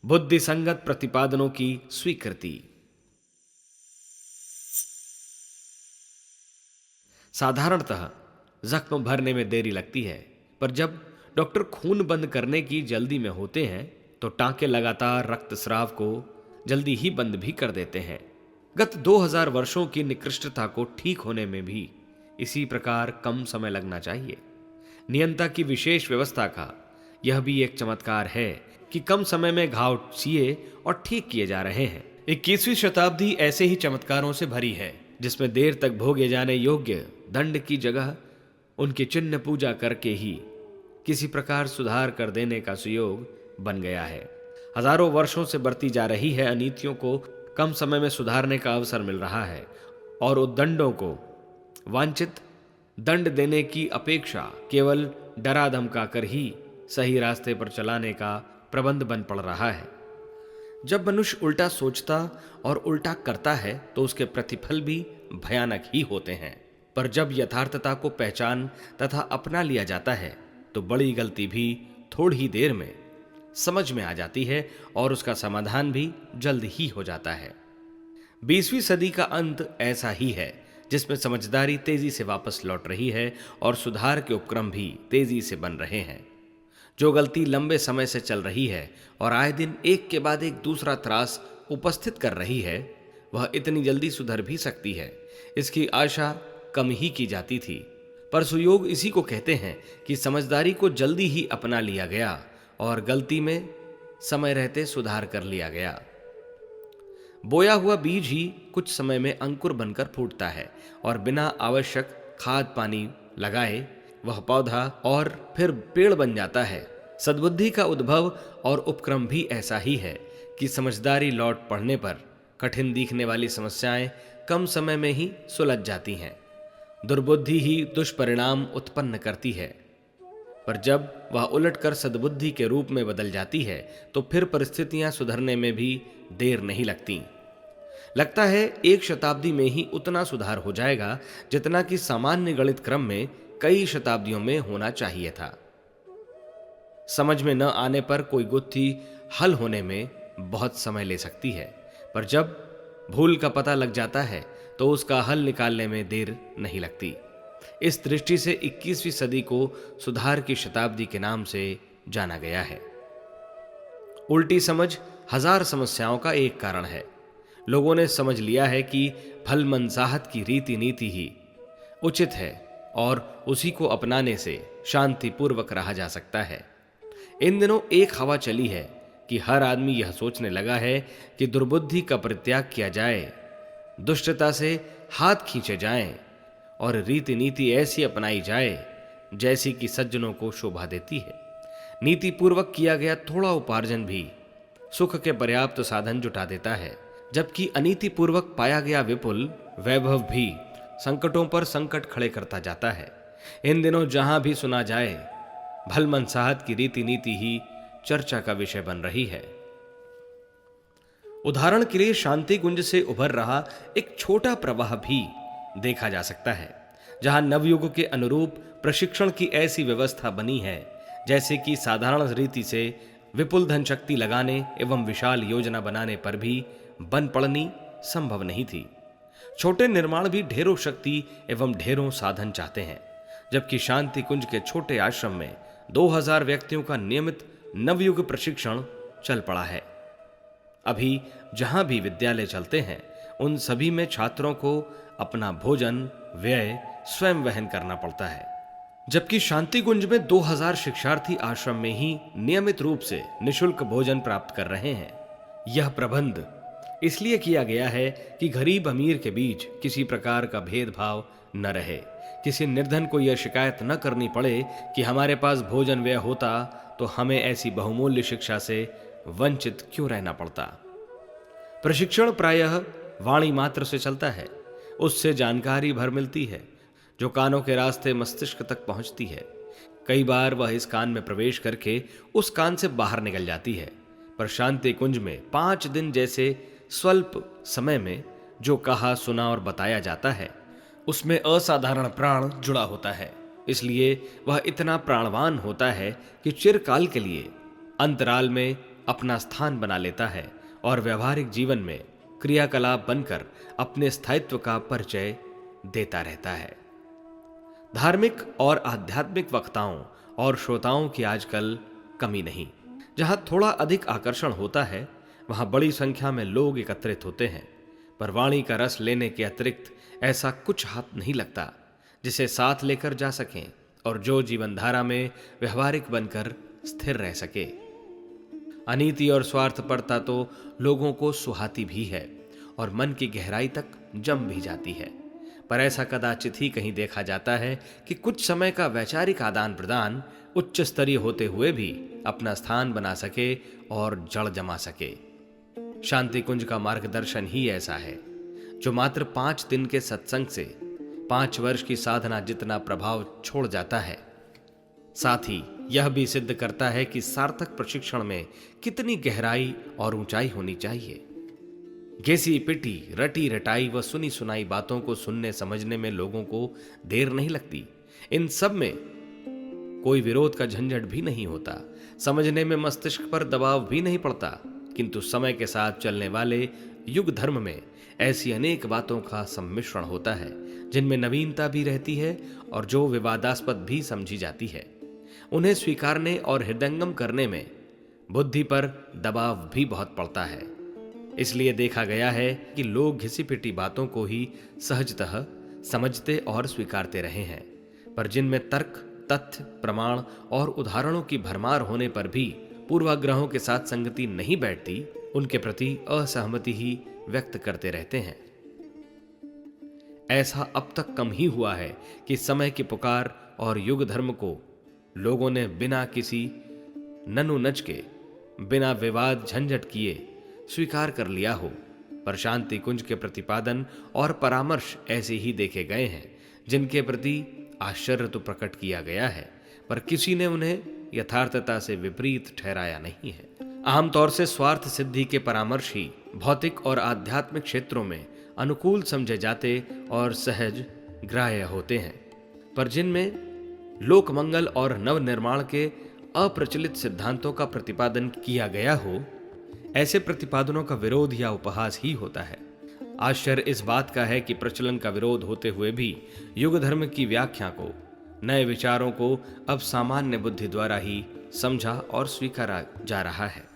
बुद्धि संगत प्रतिपादनों की स्वीकृति। साधारणतः जख्म भरने में देरी लगती है, पर जब डॉक्टर खून बंद करने की जल्दी में होते हैं तो टांके लगातार रक्तस्राव को जल्दी ही बंद भी कर देते हैं। गत 2000 वर्षों की निकृष्टता को ठीक होने में भी इसी प्रकार कम समय लगना चाहिए। नियंता की विशेष व्यवस्था का यह भी एक चमत्कार है कि कम समय में घाव सिए और ठीक किए जा रहे हैं। 21वीं शताब्दी ऐसे ही चमत्कारों से भरी है, जिसमें देर तक भोगे जाने योग्य दंड की जगह उनकी चिन्ह पूजा करके ही किसी प्रकार सुधार कर देने का सुयोग बन गया है। हजारों वर्षों से बढ़ती जा रही है अनीतियों को कम समय में सुधारने का अवसर मिल रहा है, और उद्दंडों को वांछित दंड देने की अपेक्षा केवल डरा धमका कर ही सही रास्ते पर चलाने का प्रबंध बन पड़ रहा है। जब मनुष्य उल्टा सोचता और उल्टा करता है तो उसके प्रतिफल भी भयानक ही होते हैं, पर जब यथार्थता को पहचान तथा अपना लिया जाता है तो बड़ी गलती भी थोड़ी ही देर में समझ में आ जाती है और उसका समाधान भी जल्द ही हो जाता है। 20वीं सदी का अंत ऐसा ही है, जिसमें समझदारी तेजी से वापस लौट रही है और सुधार के उपक्रम भी तेजी से बन रहे हैं। जो गलती लंबे समय से चल रही है और आए दिन एक के बाद एक दूसरा त्रास उपस्थित कर रही है, वह इतनी जल्दी सुधर भी सकती है, इसकी आशा कम ही की जाती थी। पर सुयोग इसी को कहते हैं कि समझदारी को जल्दी ही अपना लिया गया और गलती में समय रहते सुधार कर लिया गया। बोया हुआ बीज ही कुछ समय में अंकुर बनकर फूटता है और बिना आवश्यक खाद पानी लगाए वह पौधा और फिर पेड़ बन जाता है। सद्बुद्धि का उद्भव और उपक्रम भी ऐसा ही है कि समझदारी लौट पड़ने पर कठिन दिखने वाली समस्याएं कम समय में ही सुलझ जाती हैं। दुर्बुद्धि ही दुष्परिणाम उत्पन्न करती है, पर जब वह उलटकर सद्बुद्धि के रूप में बदल जाती है तो फिर परिस्थितियां सुधरने में भी देर नहीं लगती। लगता है 1 शताब्दी में ही उतना सुधार हो जाएगा जितना कि सामान्य गणित क्रम में कई शताब्दियों में होना चाहिए था। समझ में न आने पर कोई गुत्थी हल होने में बहुत समय ले सकती है, पर जब भूल का पता लग जाता है तो उसका हल निकालने में देर नहीं लगती। इस दृष्टि से 21वीं सदी को सुधार की शताब्दी के नाम से जाना गया है। उल्टी समझ हजार समस्याओं का एक कारण है। लोगों ने समझ लिया है कि भल मनसाहत की रीति नीति ही उचित है और उसी को अपनाने से शांतिपूर्वक रहा जा सकता है। इन दिनों एक हवा चली है कि हर आदमी यह सोचने लगा है कि दुर्बुद्धि का परित्याग किया जाए, दुष्टता से हाथ खींचे जाएं और रीति नीति ऐसी अपनाई जाए जैसी कि सज्जनों को शोभा देती है। नीति पूर्वक किया गया थोड़ा उपार्जन भी सुख के पर्याप्त साधन जुटा देता है, जबकि अनीति पूर्वक पाया गया विपुल वैभव भी संकटों पर संकट खड़े करता जाता है। इन दिनों जहां भी सुना जाए भल मनसाहत की रीति नीति ही चर्चा का विषय बन रही है। उदाहरण के लिए शांति कुंज से उभर रहा एक छोटा प्रवाह भी देखा जा सकता है, जहां नवयुग के अनुरूप प्रशिक्षण की ऐसी व्यवस्था बनी है जैसे कि साधारण रीति से विपुल धन शक्ति लगाने एवं विशाल योजना बनाने पर भी बन पड़नी संभव नहीं थी। छोटे निर्माण भी ढेरों शक्ति एवं ढेरों साधन चाहते हैं, जबकि शांति कुंज के छोटे आश्रम में 2000 व्यक्तियों का नियमित नवयुग प्रशिक्षण चल पड़ा है। अभी जहां भी विद्यालय चलते हैं उन सभी में छात्रों को अपना भोजन व्यय स्वयं वहन करना पड़ता है, जबकि शांति कुंज में 2000 शिक्षार्थी आश्रम में ही नियमित रूप से निशुल्क भोजन प्राप्त कर रहे हैं। यह प्रबंध इसलिए किया गया है कि गरीब अमीर के बीच किसी प्रकार का भेदभाव न रहे, किसी निर्धन को यह शिकायत न करनी पड़े कि हमारे पास भोजन व्यय होता तो हमें ऐसी बहुमूल्य शिक्षा से वंचित क्यों रहना पड़ता। प्रशिक्षण प्रायः वाणी मात्र से चलता है, उससे जानकारी भर मिलती है जो कानों के रास्ते मस्तिष्क तक पहुंचती है। कई बार वह इस कान में प्रवेश करके उस कान से बाहर निकल जाती है, पर शांति कुंज में 5 दिन जैसे स्वल्प समय में जो कहा सुना और बताया जाता है उसमें असाधारण प्राण जुड़ा होता है, इसलिए वह इतना प्राणवान होता है कि चिरकाल के लिए अंतराल में अपना स्थान बना लेता है और व्यवहारिक जीवन में क्रियाकलाप बनकर अपने स्थायित्व का परिचय देता रहता है। धार्मिक और आध्यात्मिक वक्ताओं और श्रोताओं की आजकल कमी नहीं। जहां थोड़ा अधिक आकर्षण होता है वहां बड़ी संख्या में लोग एकत्रित होते हैं, पर वाणी का रस लेने के अतिरिक्त ऐसा कुछ हाथ नहीं लगता जिसे साथ लेकर जा सकें और जो जीवन धारा में व्यवहारिक बनकर स्थिर रह सके। अनीति और स्वार्थपरता तो लोगों को सुहाती भी है और मन की गहराई तक जम भी जाती है, पर ऐसा कदाचित ही कहीं देखा जाता है कि कुछ समय का वैचारिक आदान प्रदान उच्च स्तरीय होते हुए भी अपना स्थान बना सके और जड़ जमा सके। शांति कुंज का मार्गदर्शन ही ऐसा है, जो मात्र 5 दिन के सत्संग से 5 वर्ष की साधना जितना प्रभाव छोड़ जाता है। साथ ही यह भी सिद्ध करता है कि सार्थक प्रशिक्षण में कितनी गहराई और ऊंचाई होनी चाहिए। घिसी पिटी रटी रटाई व सुनी सुनाई बातों को सुनने समझने में लोगों को देर नहीं लगती। इन सब में कोई विरोध का झंझट भी नहीं होता, समझने में मस्तिष्क पर दबाव भी नहीं पड़ता। किंतु समय के साथ चलने वाले युग धर्म में ऐसी अनेक बातों का सम्मिश्रण होता है जिनमें नवीनता भी रहती है और जो विवादास्पद भी समझी जाती है। उन्हें स्वीकारने और हृदयंगम करने में बुद्धि पर दबाव भी बहुत पड़ता है। इसलिए देखा गया है कि लोग घिसी पिटी बातों को ही सहजतः समझते और स्वीकारते रहे हैं, पर जिनमें तर्क, तथ्य, प्रमाण और उदाहरणों की भरमार होने पर भी पूर्वाग्रहों के साथ संगति नहीं बैठती, उनके प्रति असहमति ही व्यक्त करते रहते हैं। ऐसा अब तक कम ही हुआ है कि समय की पुकार और युग धर्म को लोगों ने बिना किसी ननु नच के, बिना विवाद झंझट किए स्वीकार कर लिया हो। पर शांति कुंज के प्रतिपादन और परामर्श ऐसे ही देखे गए हैं जिनके प्रति आश्चर्य तो प्रकट किया गया है, पर किसी ने उन्हें यथार्थता से विपरीत ठहराया नहीं है। आमतौर से स्वार्थ सिद्धि के परामर्श ही भौतिक और आध्यात्मिक क्षेत्रों में अनुकूल समझे जाते और सहज ग्राह्य होते हैं, पर जिनमें लोक मंगल और नव निर्माण के अप्रचलित सिद्धांतों का प्रतिपादन किया गया हो, ऐसे प्रतिपादनों का विरोध या उपहास ही होता है। आश्चर्य इस बात का है कि प्रचलन का विरोध होते हुए भी युग धर्म की व्याख्या को, नए विचारों को अब सामान्य बुद्धि द्वारा ही समझा और स्वीकारा जा रहा है।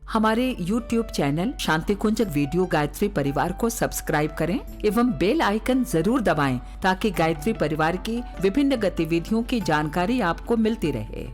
हमारे YouTube चैनल शांति कुंज वीडियो गायत्री परिवार को सब्सक्राइब करें एवं बेल आइकन जरूर दबाएं ताकि गायत्री परिवार की विभिन्न गतिविधियों की जानकारी आपको मिलती रहे।